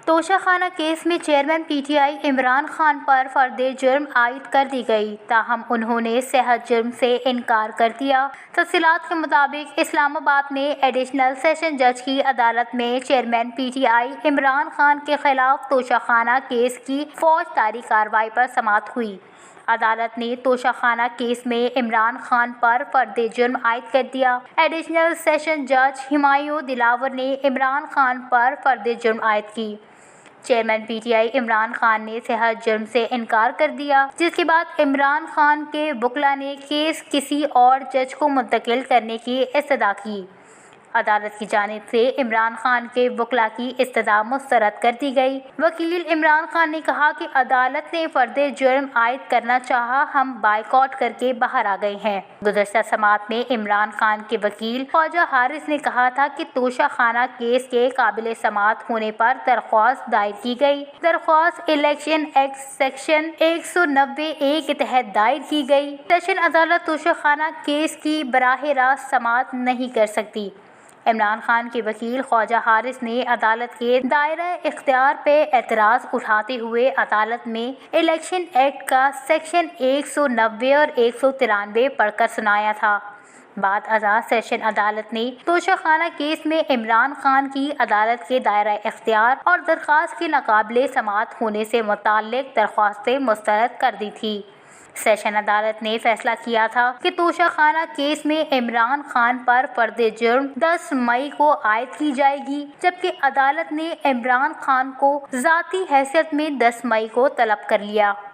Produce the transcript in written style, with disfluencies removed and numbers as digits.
توشہ Khana case میں chairman P T I Imran Khan پر فرد جرم عائد کر دی گئی، تاہم انہوں نے صحت جرم سے انکار کر دیا۔ تفصیلات کے مطابق اسلام آباد میں ایڈیشنل سیشن جج کی عدالت میں chairman P T I Imran Khan کے خلاف توشہ خانہ کیس کی فوجداری کارروائی پر سماعت ہوئی۔ عدالت نے توشہ خانہ کیس میں عمران خان پر فرد جرم عائد کر دیا۔ ایڈیشنل سیشن جج ہمایوں دلاور نے عمران خان پر فرد جرم عائد کی۔ Chairman P T I Imran Khan نے صحت جرم سے انکار کر دیا، جس کے بعد عمران خان کے وکلاء نے کیس کسی اور جج کو منتقل کرنے کی استدعا کی۔ عدالت کی جانب سے عمران خان کے وکلاء کی استدعا مسترد کر دی گئی۔ وکیل عمران خان نے کہا کہ عدالت نے فرد جرم عائد کرنا چاہا، ہم بائیکاٹ کر کے باہر آ گئے ہیں۔ گزشتہ سماعت میں عمران خان کے وکیل خواجہ حارث نے کہا تھا کہ توشہ خانہ کیس کے قابل سماعت ہونے پر درخواست دائر کی گئی۔ درخواست الیکشن ایکٹ سیکشن 190(a) کے تحت دائر کی گئی۔ سیشن عدالت توشہ خانہ کیس کی براہ راست سماعت نہیں کر سکتی۔ عمران خان کے وکیل خواجہ حارث نے عدالت کے دائرہ اختیار پہ اعتراض اٹھاتے ہوئے عدالت میں الیکشن ایکٹ کا سیکشن 190 اور 193 پڑھ کر سنایا تھا۔ بعد ازاں سیشن عدالت نے توشہ خانہ کیس میں عمران خان کی عدالت کے دائرہ اختیار اور درخواست کے ناقابل سماعت ہونے سے متعلق درخواستیں مسترد کر دی تھیں۔ سیشن عدالت نے فیصلہ کیا تھا کہ توشہ خانہ کیس میں عمران خان پر فرد جرم 10 مئی کو عائد کی جائے گی، جبکہ عدالت نے عمران خان کو ذاتی حیثیت میں 10 مئی کو طلب کر لیا۔